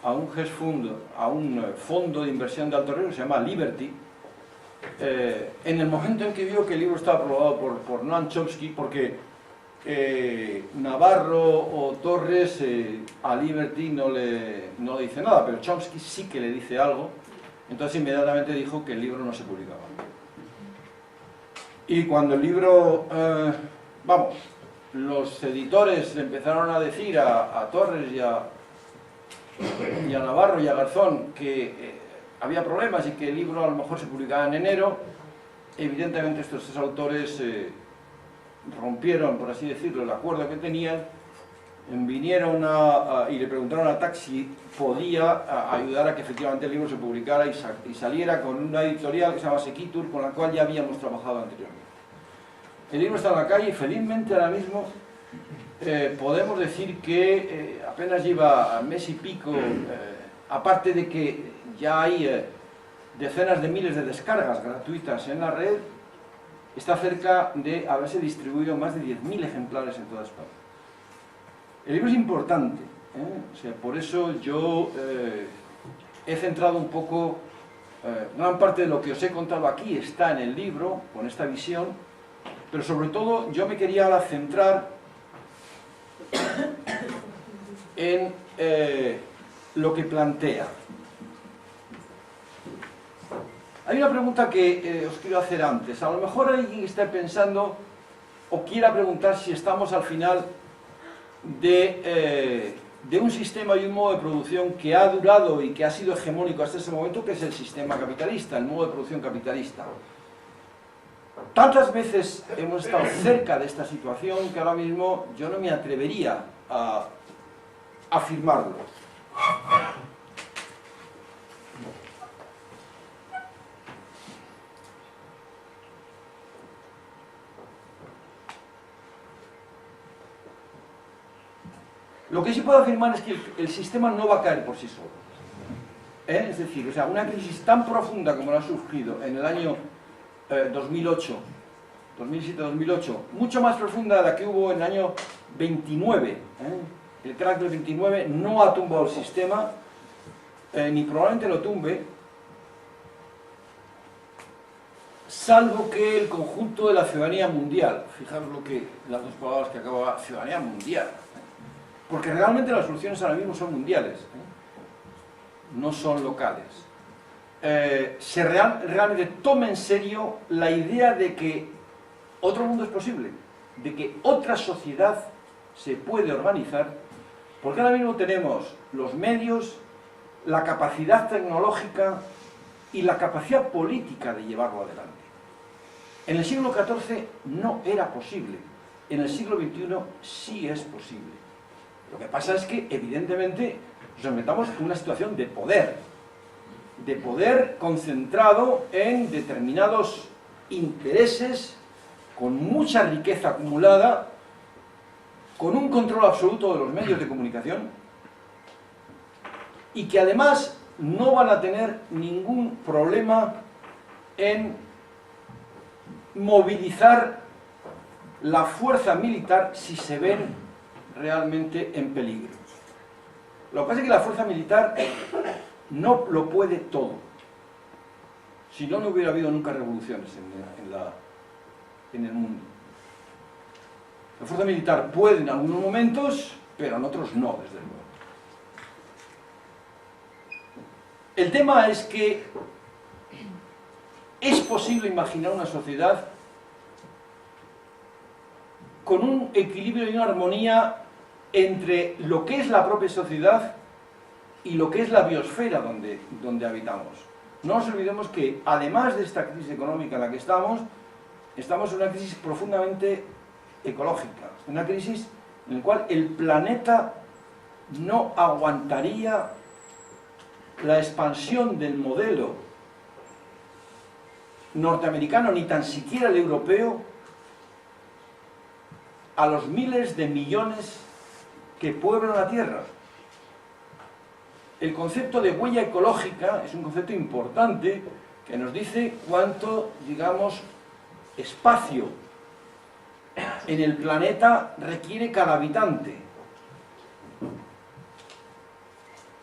a un hedge fund, a un fondo de inversión de alto riesgo que se llama Liberty, en el momento en que vio que el libro estaba aprobado por Noam Chomsky, porque Navarro o Torres a Liberty no le dice nada, pero Chomsky sí que le dice algo, entonces inmediatamente dijo que el libro no se publicaba. Y cuando el libro, los editores le empezaron a decir a Torres y a Navarro y a Garzón que había problemas y que el libro a lo mejor se publicaba en enero, evidentemente estos tres autores rompieron, por así decirlo, el acuerdo que tenían, vinieron y le preguntaron a Tax si podía ayudar a que efectivamente el libro se publicara y saliera con una editorial que se llama Sequitur, con la cual ya habíamos trabajado anteriormente. El libro está en la calle y felizmente ahora mismo podemos decir que apenas lleva mes y pico, aparte de que ya hay decenas de miles de descargas gratuitas en la red, está cerca de haberse distribuido más de 10.000 ejemplares en toda España. El libro es importante, o sea, por eso yo he centrado un poco, gran parte de lo que os he contado aquí está en el libro, con esta visión, pero sobre todo yo me quería ahora centrar en lo que plantea. Hay una pregunta que os quiero hacer antes. A lo mejor alguien está pensando o quiera preguntar si estamos al final de un sistema y un modo de producción que ha durado y que ha sido hegemónico hasta ese momento, que es el sistema capitalista, el modo de producción capitalista. Tantas veces hemos estado cerca de esta situación que ahora mismo yo no me atrevería a afirmarlo. Lo que sí puedo afirmar es que el sistema no va a caer por sí solo. Es decir, o sea, una crisis tan profunda como la ha surgido en el año 2008, 2007-2008, mucho más profunda de la que hubo en el año 29. El crack del 29 no ha tumbado el sistema, ni probablemente lo tumbe, salvo que el conjunto de la ciudadanía mundial, fijaros las dos palabras que acaba, ciudadanía mundial, porque realmente las soluciones ahora mismo son mundiales, no son locales. Realmente tome en serio la idea de que otro mundo es posible, de que otra sociedad se puede organizar, porque ahora mismo tenemos los medios, la capacidad tecnológica y la capacidad política de llevarlo adelante. En el siglo XIV no era posible, en el siglo XXI sí es posible. Lo que pasa es que, evidentemente, nos enfrentamos a una situación de poder concentrado en determinados intereses, con mucha riqueza acumulada, con un control absoluto de los medios de comunicación, y que además no van a tener ningún problema en movilizar la fuerza militar si se ven realmente en peligro. Lo que pasa es que la fuerza militar no lo puede todo. Si no, no hubiera habido nunca revoluciones en el mundo. La fuerza militar puede en algunos momentos, pero en otros no, desde luego. El tema es que es posible imaginar una sociedad con un equilibrio y una armonía entre lo que es la propia sociedad y lo que es la biosfera donde habitamos. No nos olvidemos que, además de esta crisis económica en la que estamos en una crisis profundamente ecológica, una crisis en la cual el planeta no aguantaría la expansión del modelo norteamericano, ni tan siquiera el europeo, a los miles de millones que pueblan la Tierra. El concepto de huella ecológica es un concepto importante que nos dice cuánto, digamos, espacio en el planeta requiere cada habitante.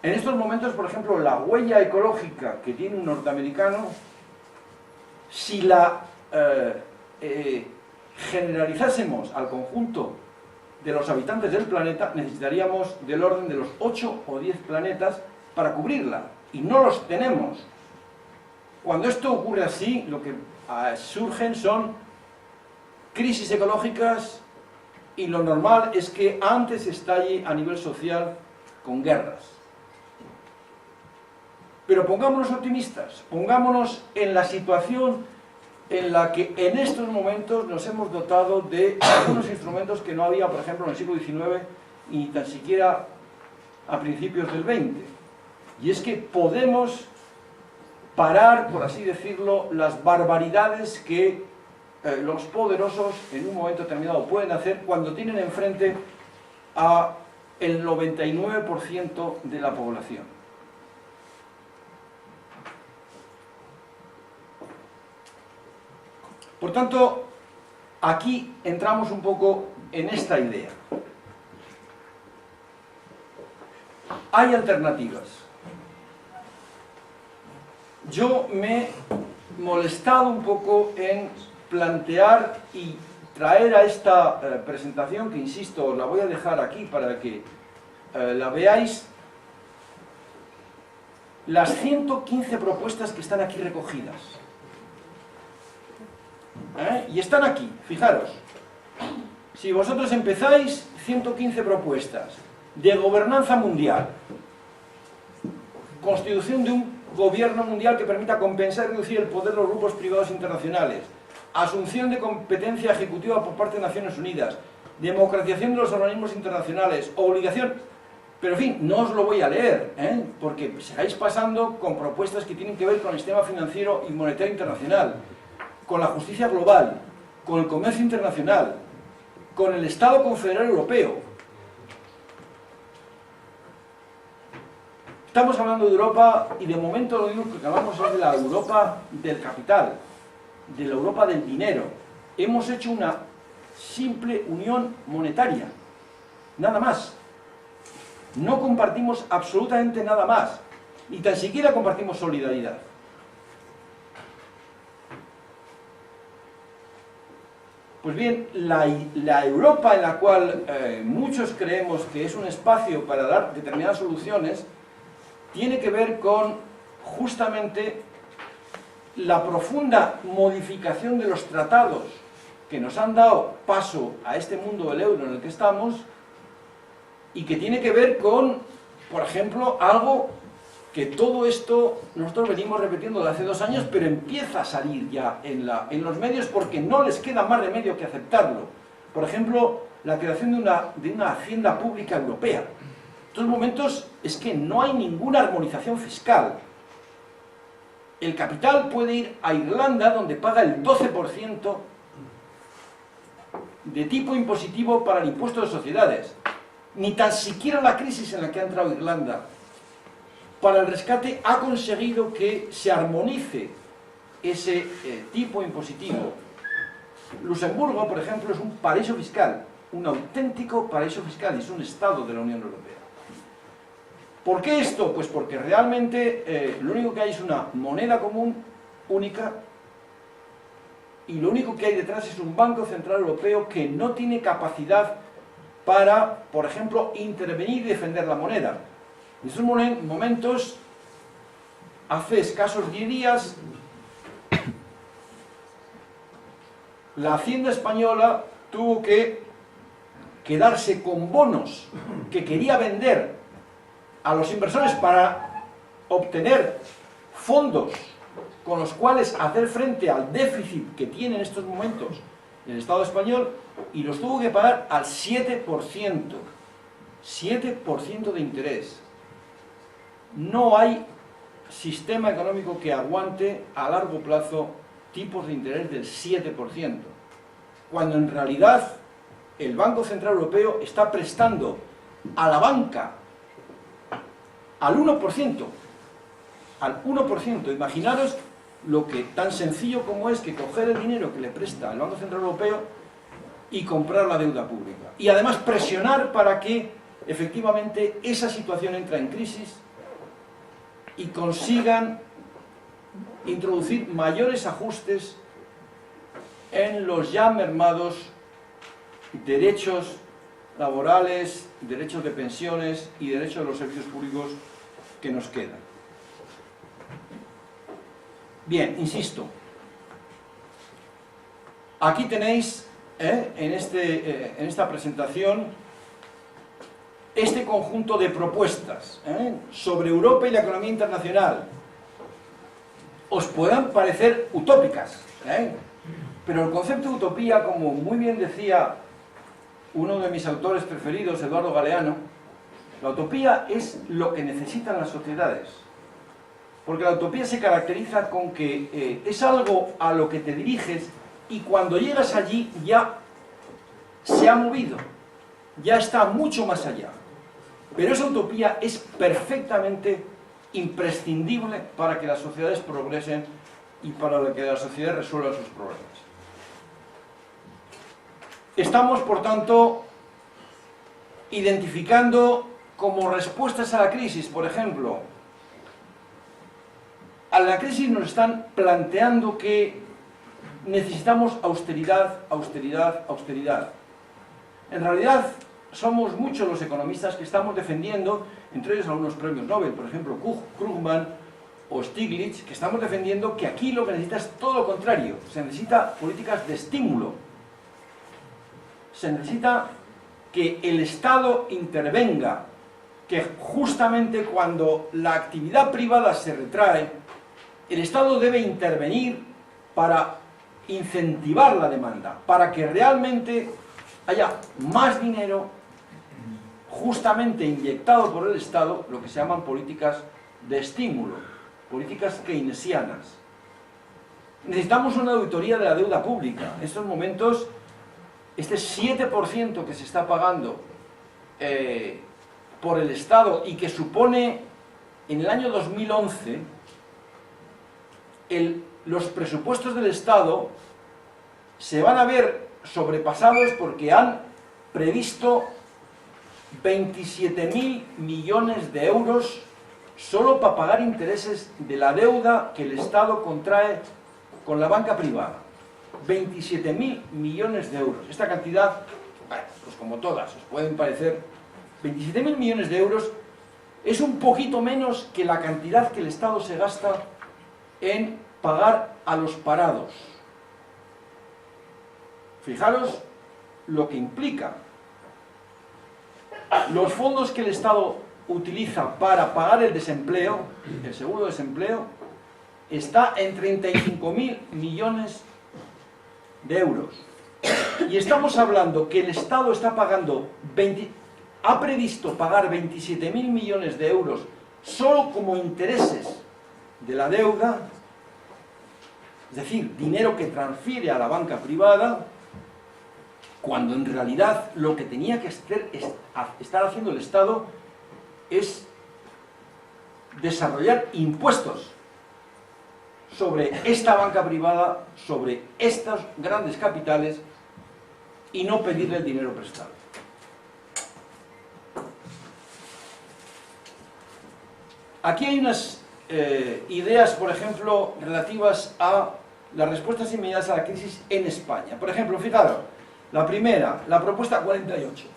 En estos momentos, por ejemplo, la huella ecológica que tiene un norteamericano, si la generalizásemos al conjunto de los habitantes del planeta, necesitaríamos del orden de los 8 o 10 planetas para cubrirla, y no los tenemos. Cuando esto ocurre así, lo que surgen son crisis ecológicas, y lo normal es que antes estalle a nivel social con guerras. Pero pongámonos optimistas, pongámonos en la situación en la que en estos momentos nos hemos dotado de algunos instrumentos que no había, por ejemplo, en el siglo XIX y ni tan siquiera a principios del XX. Y es que podemos parar, por así decirlo, las barbaridades que los poderosos en un momento determinado pueden hacer cuando tienen enfrente a el 99% de la población. Por tanto, aquí entramos un poco en esta idea. Hay alternativas. Yo me he molestado un poco en plantear y traer a esta presentación, que insisto, os la voy a dejar aquí para que la veáis, las 115 propuestas que están aquí recogidas. Y están aquí, fijaros. Si vosotros empezáis, 115 propuestas de gobernanza mundial, constitución de un gobierno mundial que permita compensar y reducir el poder de los grupos privados internacionales, asunción de competencia ejecutiva por parte de Naciones Unidas, democratización de los organismos internacionales, obligación... Pero en fin, no os lo voy a leer, porque sigáis pasando con propuestas que tienen que ver con el sistema financiero y monetario internacional, con la justicia global, con el comercio internacional, con el Estado Confederal Europeo. Estamos hablando de Europa, y de momento lo digo porque hablamos de la Europa del capital, de la Europa del dinero. Hemos hecho una simple unión monetaria, nada más. No compartimos absolutamente nada más, ni tan siquiera compartimos solidaridad. Pues bien, la Europa en la cual muchos creemos que es un espacio para dar determinadas soluciones, tiene que ver con justamente la profunda modificación de los tratados que nos han dado paso a este mundo del euro en el que estamos, y que tiene que ver con, por ejemplo, algo que todo esto nosotros venimos repitiendo desde hace 2 años, pero empieza a salir ya en los medios porque no les queda más remedio que aceptarlo. Por ejemplo, la creación de una hacienda pública europea. En estos momentos es que no hay ninguna armonización fiscal. El capital puede ir a Irlanda, donde paga el 12% de tipo impositivo para el impuesto de sociedades. Ni tan siquiera la crisis en la que ha entrado Irlanda para el rescate ha conseguido que se armonice ese tipo impositivo. Luxemburgo, por ejemplo, es un paraíso fiscal, un auténtico paraíso fiscal, y es un estado de la Unión Europea. ¿Por qué esto? Pues porque realmente lo único que hay es una moneda común única, y lo único que hay detrás es un Banco Central Europeo que no tiene capacidad para, por ejemplo, intervenir y defender la moneda. En estos momentos, hace escasos 10 días, la Hacienda española tuvo que quedarse con bonos que quería vender a los inversores para obtener fondos con los cuales hacer frente al déficit que tiene en estos momentos el Estado español, y los tuvo que pagar al 7%. 7% de interés. No hay sistema económico que aguante a largo plazo tipos de interés del 7%, cuando en realidad el Banco Central Europeo está prestando a la banca al 1%. Al 1%. Imaginaros lo que tan sencillo como es que coger el dinero que le presta el Banco Central Europeo y comprar la deuda pública. Y además presionar para que efectivamente esa situación entre en crisis y consigan introducir mayores ajustes en los ya mermados derechos laborales, derechos de pensiones y derechos de los servicios públicos que nos quedan. Bien, insisto, aquí tenéis en esta presentación este conjunto de propuestas sobre Europa y la economía internacional. Os puedan parecer utópicas, pero el concepto de utopía, como muy bien decía uno de mis autores preferidos, Eduardo Galeano, la utopía es lo que necesitan las sociedades. Porque la utopía se caracteriza con que es algo a lo que te diriges y cuando llegas allí ya se ha movido, ya está mucho más allá. Pero esa utopía es perfectamente imprescindible para que las sociedades progresen y para que las sociedades resuelvan sus problemas. Estamos, por tanto, identificando como respuestas a la crisis, por ejemplo, a la crisis nos están planteando que necesitamos austeridad, austeridad, austeridad. En realidad, somos muchos los economistas que estamos defendiendo, entre ellos algunos premios Nobel, por ejemplo, Krugman o Stiglitz, que estamos defendiendo que aquí lo que necesita es todo lo contrario. Se necesita políticas de estímulo. Se necesita que el Estado intervenga, que justamente cuando la actividad privada se retrae, el Estado debe intervenir para incentivar la demanda, para que realmente haya más dinero justamente inyectado por el Estado, lo que se llaman políticas de estímulo, políticas keynesianas. Necesitamos una auditoría de la deuda pública. En estos momentos, este 7% que se está pagando por el Estado y que supone en el año 2011 los presupuestos del Estado se van a ver sobrepasados porque han previsto 27.000 millones de euros solo para pagar intereses de la deuda que el Estado contrae con la banca privada. 27.000 millones de euros. Esta cantidad, bueno, pues como todas, os pueden parecer, 27.000 millones de euros es un poquito menos que la cantidad que el Estado se gasta en pagar a los parados. Fijaros lo que implica. Los fondos que el Estado utiliza para pagar el desempleo, el seguro de desempleo, está en 35.000 millones de euros. Y estamos hablando que el Estado está pagando ha previsto pagar 27.000 millones de euros solo como intereses de la deuda, es decir, dinero que transfiere a la banca privada, cuando en realidad lo que tenía que estar haciendo el Estado es desarrollar impuestos sobre esta banca privada, sobre estos grandes capitales y no pedirle el dinero prestado. Aquí hay unas ideas, por ejemplo, relativas a las respuestas inmediatas a la crisis en España. Por ejemplo, fijaros, la primera, la propuesta 48.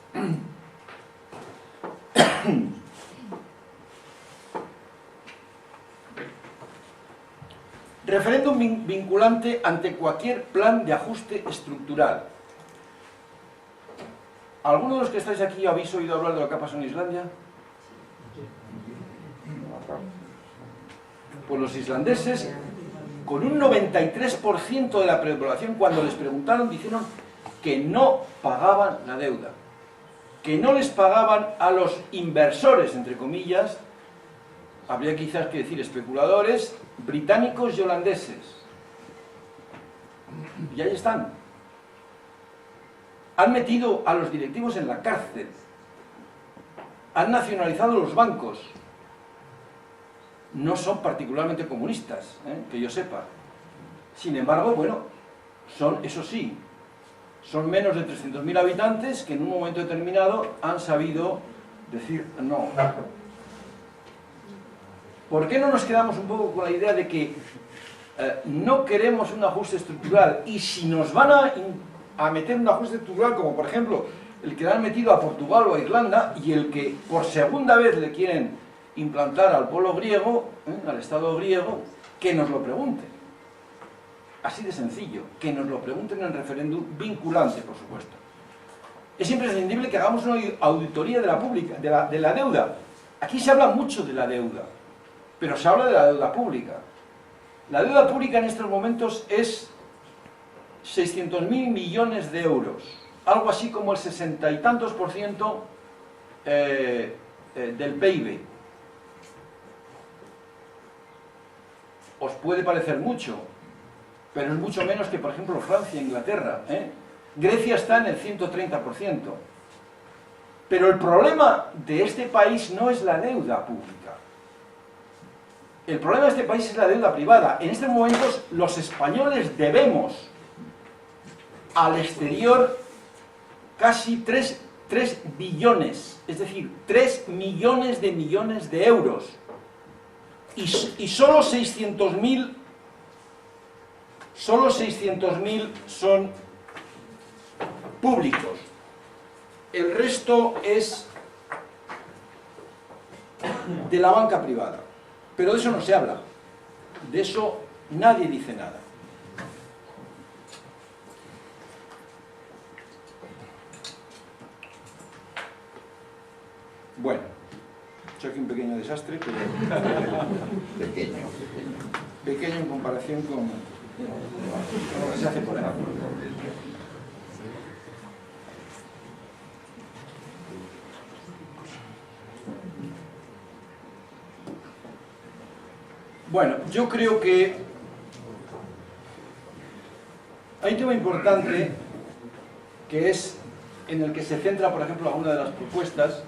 Referéndum vinculante ante cualquier plan de ajuste estructural. ¿Alguno de los que estáis aquí habéis oído hablar de lo que ha pasado en Islandia? Pues los islandeses, con un 93% de la población, cuando les preguntaron, dijeron que no pagaban la deuda, que no les pagaban a los inversores, entre comillas, habría quizás que decir especuladores, británicos y holandeses. Y ahí están. Han metido a los directivos en la cárcel. Han nacionalizado los bancos. No son particularmente comunistas, que yo sepa. Sin embargo, bueno, eso sí, son menos de 300.000 habitantes que en un momento determinado han sabido decir no. ¿Por qué no nos quedamos un poco con la idea de que no queremos un ajuste estructural, y si nos van a meter un ajuste estructural, como por ejemplo el que le han metido a Portugal o a Irlanda, y el que por segunda vez le quieren implantar al pueblo griego, al Estado griego, que nos lo pregunten? Así de sencillo, que nos lo pregunten en referéndum vinculante, por supuesto. Es imprescindible que hagamos una auditoría de la deuda. Aquí se habla mucho de la deuda, pero se habla de la deuda pública. La deuda pública en estos momentos es 600.000 millones de euros, algo así como el 60 y tantos % del PIB. Os puede parecer mucho, pero es mucho menos que, por ejemplo, Francia e Inglaterra. Grecia está en el 130%. Pero el problema de este país no es la deuda pública. El problema de este país es la deuda privada. En estos momentos los españoles debemos al exterior casi 3 billones, es decir, 3 millones de millones de euros. Y solo 600.000 son públicos. El resto es de la banca privada. Pero de eso no se habla. De eso nadie dice nada. Bueno, he hecho aquí un pequeño desastre, pero pequeño en comparación con lo que se hace por ahí. Bueno, yo creo que hay un tema importante que es en el que se centra, por ejemplo, alguna de las propuestas,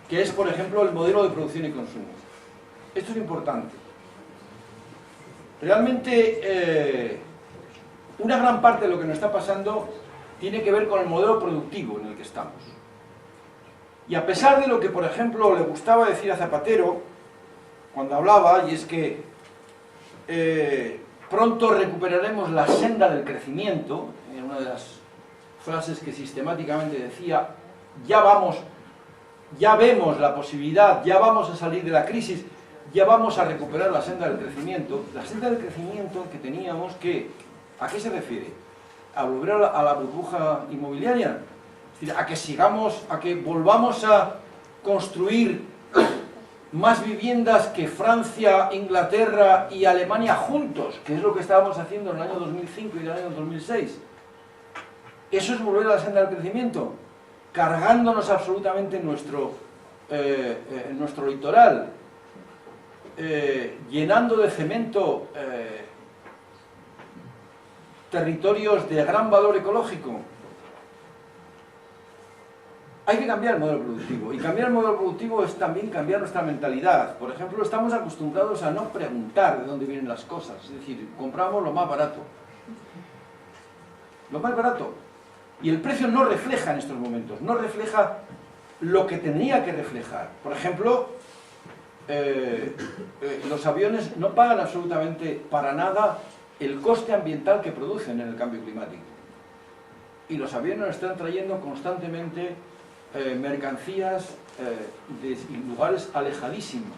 que es, por ejemplo, el modelo de producción y consumo. Esto es importante. Realmente, una gran parte de lo que nos está pasando tiene que ver con el modelo productivo en el que estamos. Y a pesar de lo que, por ejemplo, le gustaba decir a Zapatero cuando hablaba, y es que pronto recuperaremos la senda del crecimiento, en una de las frases que sistemáticamente decía, ya vemos la posibilidad, ya vamos a salir de la crisis, ya vamos a recuperar la senda del crecimiento. La senda del crecimiento que teníamos, ¿a qué se refiere? ¿A volver a la burbuja inmobiliaria? Es decir, a que volvamos a construir más viviendas que Francia, Inglaterra y Alemania juntos, que es lo que estábamos haciendo en el año 2005 y en el año 2006. ¿Eso es volver a la senda del crecimiento? Cargándonos absolutamente nuestro litoral, llenando de cemento territorios de gran valor ecológico. Hay que cambiar el modelo productivo, y cambiar el modelo productivo es también cambiar nuestra mentalidad. Por ejemplo, estamos acostumbrados a no preguntar de dónde vienen las cosas, es decir, compramos lo más barato. Lo más barato. Y el precio no refleja en estos momentos, no refleja lo que tenía que reflejar. Por ejemplo, los aviones no pagan absolutamente para nada el coste ambiental que producen en el cambio climático. Y los aviones están trayendo constantemente mercancías de lugares alejadísimos.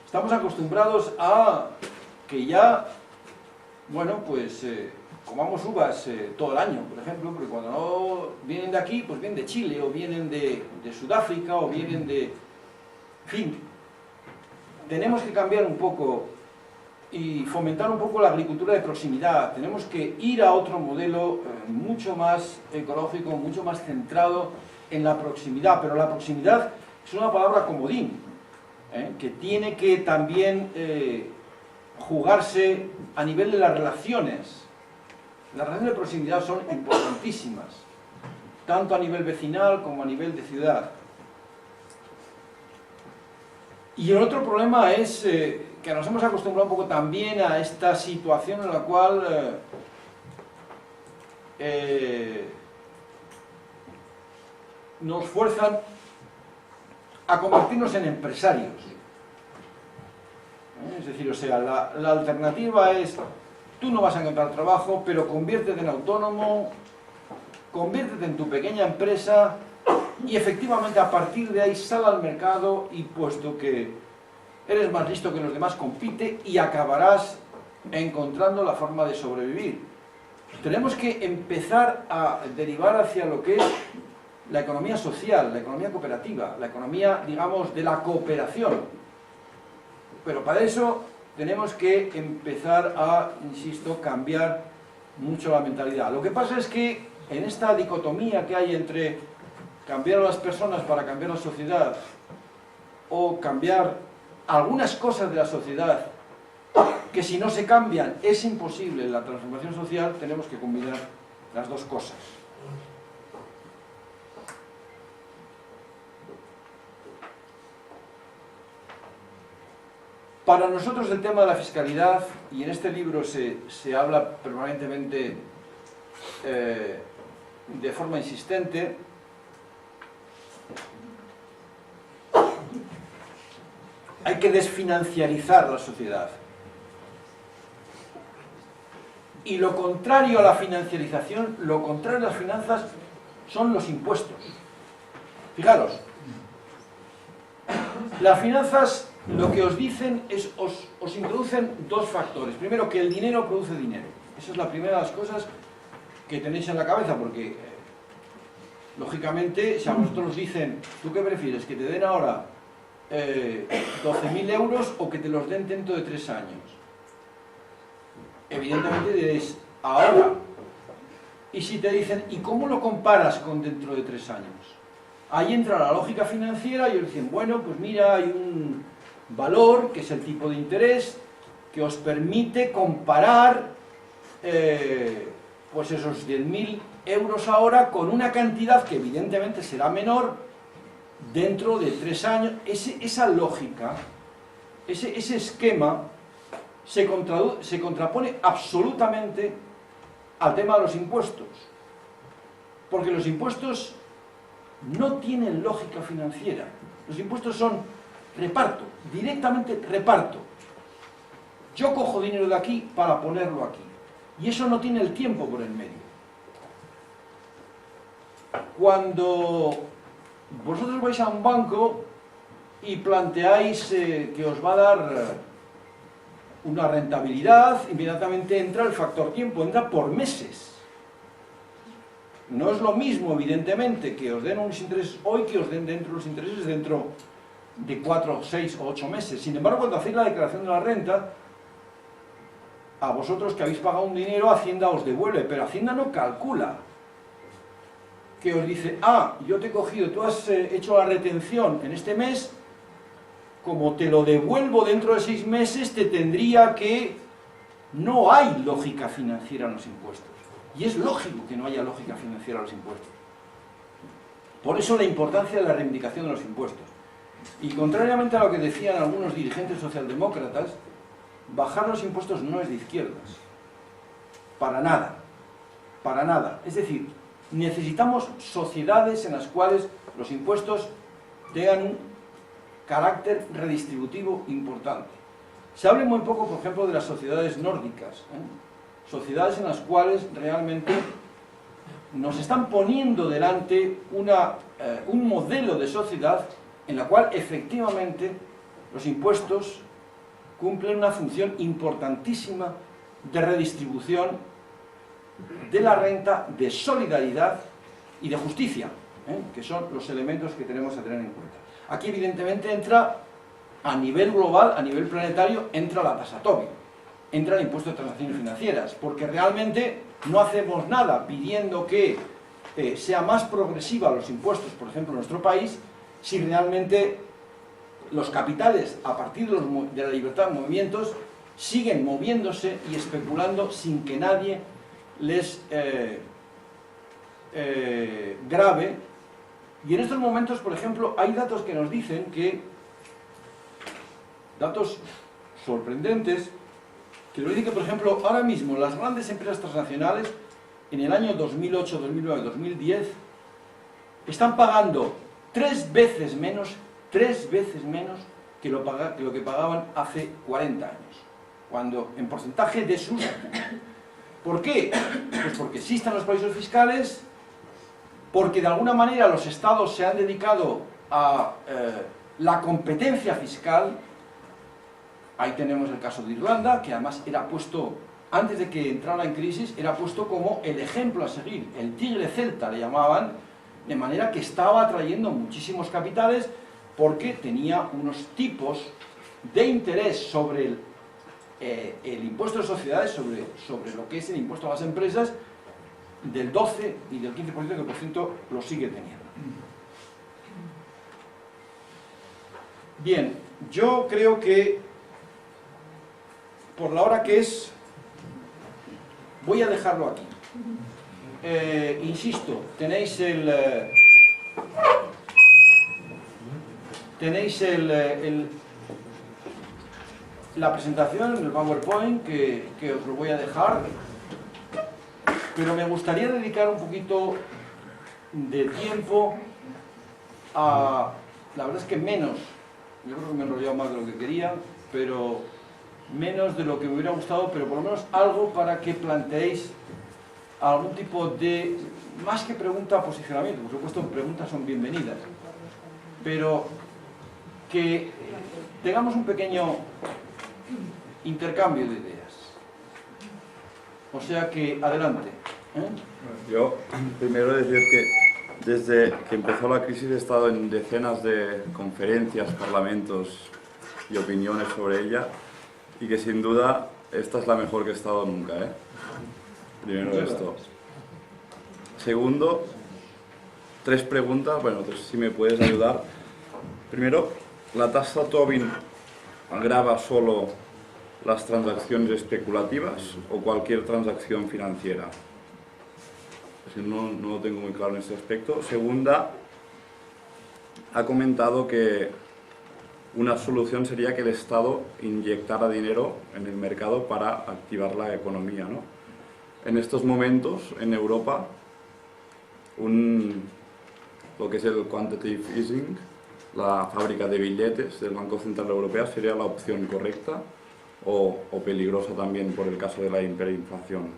Estamos acostumbrados a que ya, bueno, pues comamos uvas todo el año, por ejemplo, porque cuando no vienen de aquí, pues vienen de Chile, o vienen de Sudáfrica, o vienen de... En fin, tenemos que cambiar un poco y fomentar un poco la agricultura de proximidad. Tenemos que ir a otro modelo mucho más ecológico, mucho más centrado en la proximidad, pero la proximidad es una palabra comodín, que tiene que también jugarse a nivel de las relaciones. Las relaciones de proximidad son importantísimas, tanto a nivel vecinal como a nivel de ciudad. Y el otro problema es que nos hemos acostumbrado un poco también a esta situación en la cual nos fuerzan a convertirnos en empresarios. Es decir, o sea, la alternativa es, tú no vas a encontrar trabajo, pero conviértete en autónomo, conviértete en tu pequeña empresa y efectivamente a partir de ahí sal al mercado y puesto que eres más listo que los demás, compite y acabarás encontrando la forma de sobrevivir. Tenemos que empezar a derivar hacia lo que es la economía social, la economía cooperativa, la economía, digamos, de la cooperación. Pero para eso tenemos que empezar a, insisto, cambiar mucho la mentalidad. Lo que pasa es que en esta dicotomía que hay entre cambiar a las personas para cambiar la sociedad o cambiar algunas cosas de la sociedad que si no se cambian es imposible la transformación social, tenemos que combinar las dos cosas. Para nosotros el tema de la fiscalidad, y en este libro se habla permanentemente de forma insistente, hay que desfinanciarizar la sociedad. Y lo contrario a la financiarización, lo contrario a las finanzas, son los impuestos. Fijaros, las finanzas lo que os dicen es, os introducen dos factores. Primero, que el dinero produce dinero. Esa es la primera de las cosas que tenéis en la cabeza, porque, lógicamente, si a vosotros os dicen, ¿tú qué prefieres? ¿Que te den ahora 12.000 euros o que te los den dentro de 3 años? Evidentemente diréis, ahora. Y si te dicen, ¿y cómo lo comparas con dentro de 3 años? Ahí entra la lógica financiera y os dicen, bueno, pues mira, hay un valor, que es el tipo de interés, que os permite comparar pues esos 10.000 euros ahora con una cantidad que evidentemente será menor dentro de 3 años. Esa lógica, ese esquema se contrapone absolutamente al tema de los impuestos, porque los impuestos no tienen lógica financiera. Los impuestos son reparto, directamente reparto. Yo cojo dinero de aquí para ponerlo aquí, y eso no tiene el tiempo por el medio. Cuando vosotros vais a un banco y planteáis que os va a dar una rentabilidad, inmediatamente entra el factor tiempo, entra por meses. No es lo mismo, evidentemente, que os den unos intereses hoy que os den dentro los intereses dentro de 4, 6 o 8 meses. Sin embargo, cuando hacéis la declaración de la renta, a vosotros que habéis pagado un dinero, Hacienda os devuelve, pero Hacienda no calcula. Que os dice, ah, yo te he cogido, tú has hecho la retención en este mes, como te lo devuelvo dentro de 6 meses, te tendría que... No hay lógica financiera en los impuestos. Y es lógico que no haya lógica financiera en los impuestos. Por eso la importancia de la reivindicación de los impuestos. Y contrariamente a lo que decían algunos dirigentes socialdemócratas, bajar los impuestos no es de izquierdas. Para nada. Para nada. Es decir, necesitamos sociedades en las cuales los impuestos tengan un carácter redistributivo importante. Se habla muy poco, por ejemplo, de las sociedades nórdicas, sociedades en las cuales realmente nos están poniendo delante un modelo de sociedad en la cual efectivamente los impuestos cumplen una función importantísima de redistribución de la renta, de solidaridad y de justicia, que son los elementos que tenemos que tener en cuenta. Aquí evidentemente entra, a nivel global, a nivel planetario, entra la tasa Tobin, entra el impuesto de transacciones financieras, porque realmente no hacemos nada pidiendo que sea más progresiva los impuestos, por ejemplo, en nuestro país, si realmente los capitales, a partir de la libertad de movimientos, siguen moviéndose y especulando sin que nadie les grave. Y en estos momentos, por ejemplo, hay datos que nos dicen que, datos sorprendentes, que nos dicen que, por ejemplo, ahora mismo las grandes empresas transnacionales, en el año 2008, 2009, 2010, están pagando 3 veces menos que lo que pagaban hace 40 años, cuando en porcentaje de sus... ¿Por qué? Pues porque existen los paraísos fiscales, porque de alguna manera los estados se han dedicado a la competencia fiscal. Ahí tenemos el caso de Irlanda, que además era puesto, antes de que entrara en crisis, era puesto como el ejemplo a seguir, el tigre celta le llamaban, de manera que estaba atrayendo muchísimos capitales porque tenía unos tipos de interés sobre el impuesto de sociedades, sobre lo que es el impuesto a las empresas, del 12 y del 15%, que por ciento lo sigue teniendo. Bien, yo creo que por la hora que es, voy a dejarlo aquí. Insisto, tenéis la presentación, el PowerPoint, que os lo voy a dejar, pero me gustaría dedicar un poquito de tiempo a... La verdad es que menos, yo creo que me he enrollado más de lo que quería, pero menos de lo que me hubiera gustado, pero por lo menos algo para que planteéis algún tipo de, más que pregunta, posicionamiento. Por supuesto, preguntas son bienvenidas, pero que tengamos un pequeño intercambio de ideas. O sea que, adelante. Yo, primero decir que desde que empezó la crisis he estado en decenas de conferencias, parlamentos y opiniones sobre ella, y que sin duda esta es la mejor que he estado nunca, ¿eh? Primero esto. Segundo, 3 preguntas, bueno, si me puedes ayudar. Primero, ¿la tasa Tobin grava solo las transacciones especulativas o cualquier transacción financiera? No lo tengo muy claro en este aspecto. Segunda, ha comentado que una solución sería que el Estado inyectara dinero en el mercado para activar la economía, ¿no? En estos momentos, en Europa, lo que es el quantitative easing, la fábrica de billetes del Banco Central Europeo, sería la opción correcta o peligrosa también por el caso de la hiperinflación.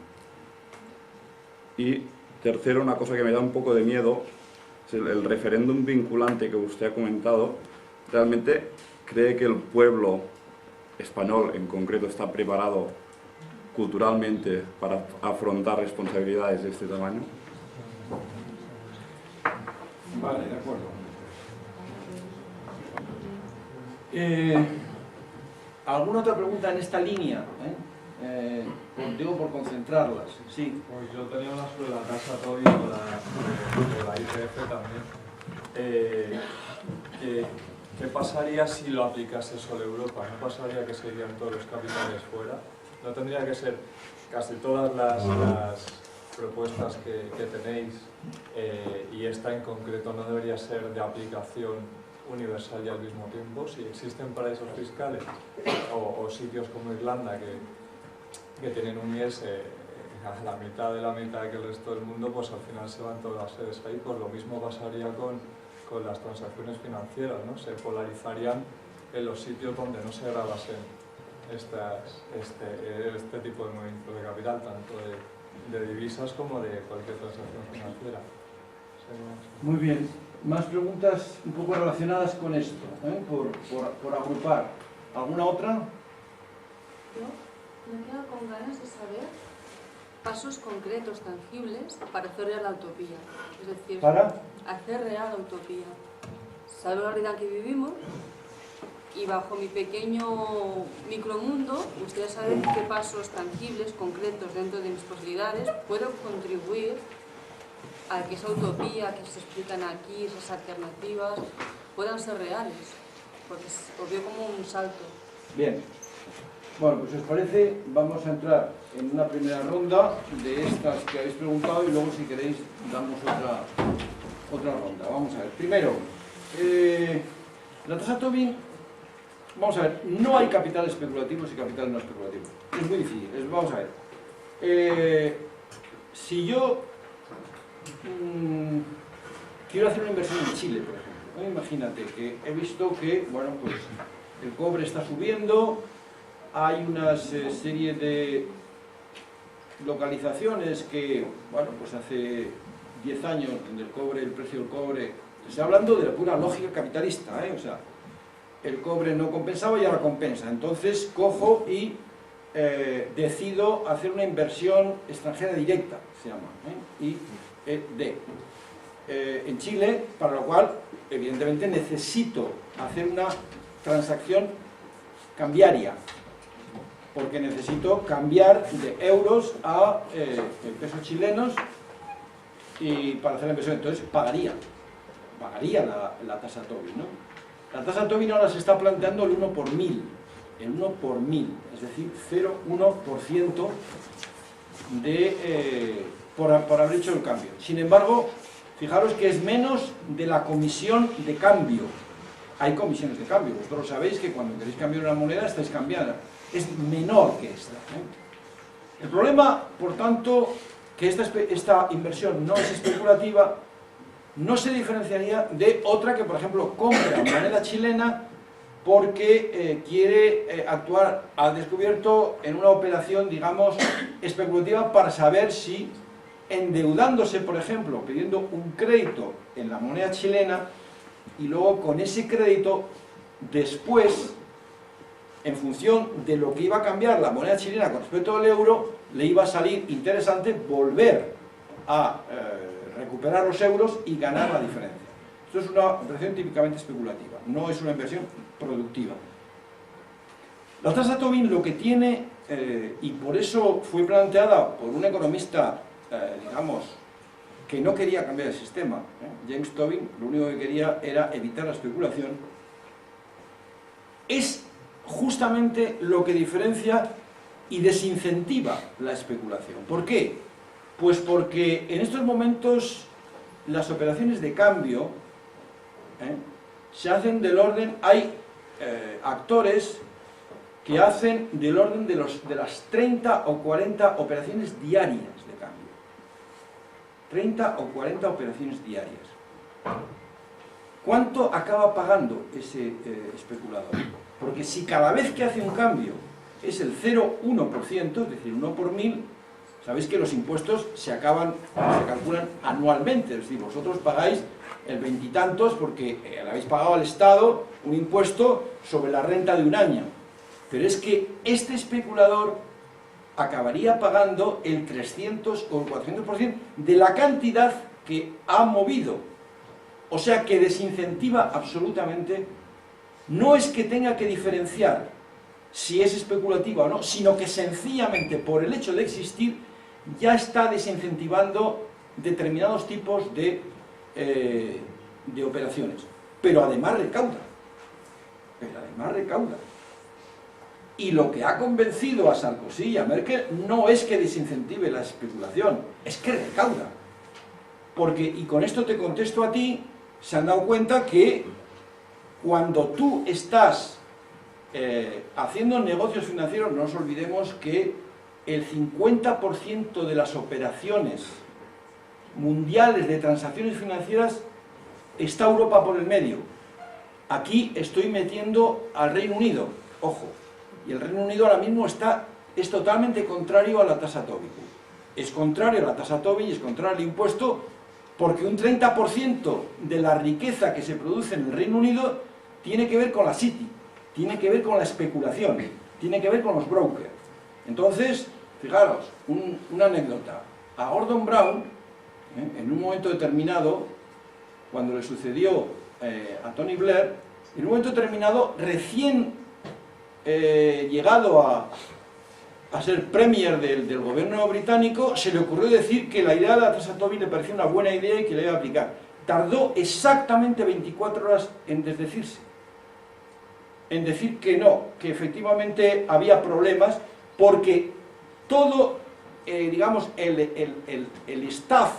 Y tercero, una cosa que me da un poco de miedo, es el referéndum vinculante que usted ha comentado. ¿Realmente cree que el pueblo español en concreto está preparado culturalmente para afrontar responsabilidades de este tamaño? Vale, de acuerdo. ¿Alguna otra pregunta en esta línea? Digo por concentrarlas. Sí. Pues yo tenía una sobre la tasa Tobin o la IPF también. ¿Qué pasaría si lo aplicase solo Europa? ¿No pasaría que se irían todos los capitales fuera? ¿No tendría que ser casi todas las propuestas que tenéis y esta en concreto no debería ser de aplicación universal y al mismo tiempo? Si existen paraísos fiscales o sitios como Irlanda que tienen un IES a la mitad de la mitad que el resto del mundo, pues al final se van todas las sedes ahí. Pues lo mismo pasaría con las transacciones financieras, ¿no? Se polarizarían en los sitios donde no se grabasen este tipo de movimientos de capital, tanto de divisas como de cualquier transacción financiera. Muy bien. Más preguntas un poco relacionadas con esto, por agrupar. ¿Alguna otra? Yo me quedo con ganas de saber pasos concretos, tangibles, para hacer real la utopía. Es decir, ¿Para? hacer real la utopía. Saber la realidad que vivimos y bajo mi pequeño micromundo, me gustaría saber qué pasos tangibles, concretos, dentro de mis posibilidades, puedo contribuir a que esa utopía que se explican aquí, esas alternativas, puedan ser reales, porque os veo como un salto. Bien. Bueno, pues si os parece, vamos a entrar en una primera ronda de estas que habéis preguntado y luego, si queréis, damos otra ronda. Vamos a ver. Primero, la tasa Tobin, vamos a ver, no hay capitales especulativos y capitales no especulativos. Es muy difícil. Vamos a ver. Si yo quiero hacer una inversión en Chile, por ejemplo, imagínate que he visto que, bueno, pues el cobre está subiendo, hay una serie de localizaciones que, bueno, pues hace 10 años, donde el precio del cobre, estoy hablando de la pura lógica capitalista, o sea, el cobre no compensaba y ahora compensa, entonces cojo y decido hacer una inversión extranjera directa, se llama, IED, en Chile, para lo cual, evidentemente, necesito hacer una transacción cambiaria, porque necesito cambiar de euros a pesos chilenos y para hacer la inversión, entonces pagaría la tasa Tobin, ¿no? La tasa Tobin ahora se está planteando el 1 por 1000, el 1 por 1000, es decir, 0,1% por haber hecho el cambio. Sin embargo, fijaros que es menos de la comisión de cambio. Hay comisiones de cambio, vosotros sabéis que cuando queréis cambiar una moneda estáis cambiando, es menor que esta, El problema, por tanto, que esta inversión no es especulativa, no se diferenciaría de otra que, por ejemplo, compra moneda chilena porque quiere actuar al descubierto en una operación, digamos, especulativa para saber si, endeudándose, por ejemplo, pidiendo un crédito en la moneda chilena y luego con ese crédito, después, en función de lo que iba a cambiar la moneda chilena con respecto al euro, le iba a salir interesante volver a recuperar los euros y ganar la diferencia. Esto es una operación típicamente especulativa, no es una inversión productiva. La tasa Tobin lo que tiene, y por eso fue planteada por un economista, digamos, que no quería cambiar el sistema, James Tobin, lo único que quería era evitar la especulación, es justamente lo que diferencia y desincentiva la especulación. ¿Por qué? Pues porque en estos momentos las operaciones de cambio se hacen del orden, hay actores que hacen del orden de las 30 o 40 operaciones diarias de cambio. 30 o 40 operaciones diarias. ¿Cuánto acaba pagando ese especulador? Porque si cada vez que hace un cambio es el 0,1%, es decir, 1 por 1000, sabéis que los impuestos se calculan anualmente, es decir, vosotros pagáis el veintitantos porque le habéis pagado al Estado un impuesto sobre la renta de un año. Pero es que este especulador acabaría pagando el 300 o el 400% de la cantidad que ha movido. O sea que desincentiva absolutamente. No es que tenga que diferenciar si es especulativa o no, sino que sencillamente por el hecho de existir ya está desincentivando determinados tipos de operaciones. Pero además recauda. Y lo que ha convencido a Sarkozy y a Merkel no es que desincentive la especulación, es que recauda. Porque, y con esto te contesto a ti, se han dado cuenta que cuando tú estás haciendo negocios financieros, no nos olvidemos que el 50% de las operaciones mundiales de transacciones financieras está Europa por el medio. Aquí estoy metiendo al Reino Unido, ojo, y el Reino Unido ahora mismo es totalmente contrario a la tasa Tobin. Es contrario a la tasa Tobin y es contrario al impuesto porque un 30% de la riqueza que se produce en el Reino Unido tiene que ver con la City, tiene que ver con la especulación, tiene que ver con los brokers. Entonces, fijaros, una anécdota. A Gordon Brown, en un momento determinado, cuando le sucedió a Tony Blair, en un momento determinado, recién llegado a ser premier del gobierno británico, se le ocurrió decir que la idea de la tasa Tobin le parecía una buena idea y que la iba a aplicar. Tardó exactamente 24 horas en desdecirse, en decir que no, que efectivamente había problemas, porque todo, digamos, el staff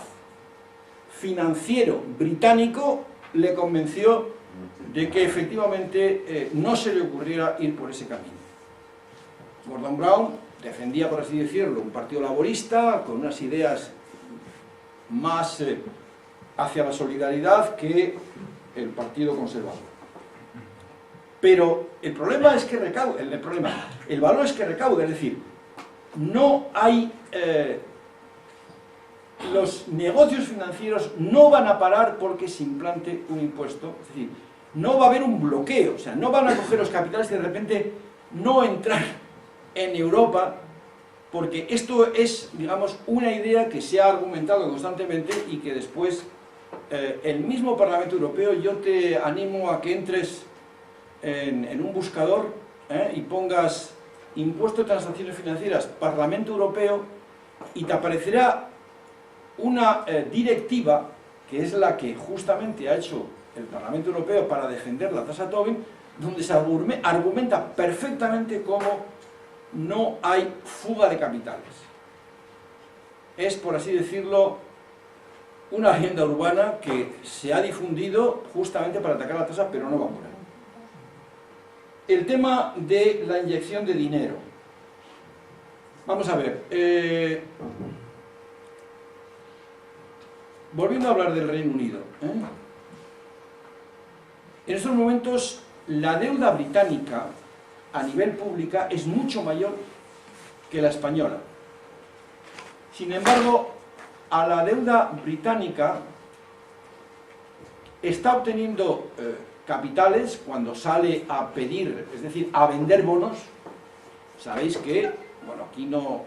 financiero británico le convenció de que efectivamente no se le ocurriera ir por ese camino. Gordon Brown defendía, por así decirlo, un partido laborista con unas ideas más hacia la solidaridad que el partido conservador. Pero el problema es que recauda, el valor es que recauda, es decir, no hay, los negocios financieros no van a parar porque se implante un impuesto, es decir, no va a haber un bloqueo, o sea, no van a coger los capitales y de repente no entrar en Europa, porque esto es, digamos, una idea que se ha argumentado constantemente y que después el mismo Parlamento Europeo, yo te animo a que entres en un buscador y pongas impuesto de transacciones financieras, Parlamento Europeo, y te aparecerá una directiva, que es la que justamente ha hecho el Parlamento Europeo para defender la tasa Tobin, donde se argumenta perfectamente cómo no hay fuga de capitales. Es, por así decirlo, una agenda urbana que se ha difundido justamente para atacar la tasa, pero no va por ahí. El tema de la inyección de dinero. Vamos a ver. Volviendo a hablar del Reino Unido. En estos momentos, la deuda británica a nivel pública es mucho mayor que la española. Sin embargo, a la deuda británica está obteniendo capitales cuando sale a pedir, es decir, a vender bonos. Sabéis que, bueno, aquí no,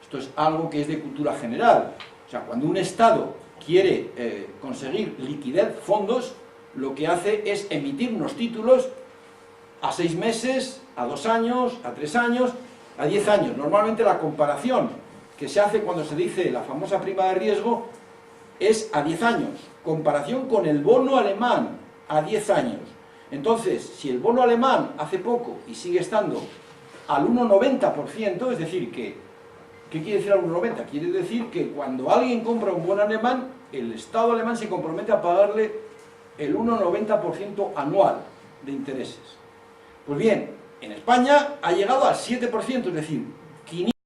esto es algo que es de cultura general. O sea, cuando un Estado quiere conseguir liquidez, fondos, lo que hace es emitir unos títulos a 6 meses, a 2 años, a 3 años, a 10 años. Normalmente la comparación que se hace cuando se dice la famosa prima de riesgo es a 10 años. Comparación con el bono alemán a 10 años. Entonces, si el bono alemán hace poco y sigue estando al 1,90%, es decir, que ¿qué quiere decir al 1,90? Quiere decir que cuando alguien compra un bono alemán, el Estado alemán se compromete a pagarle el 1,90% anual de intereses. Pues bien, en España ha llegado al 7%, es decir, 500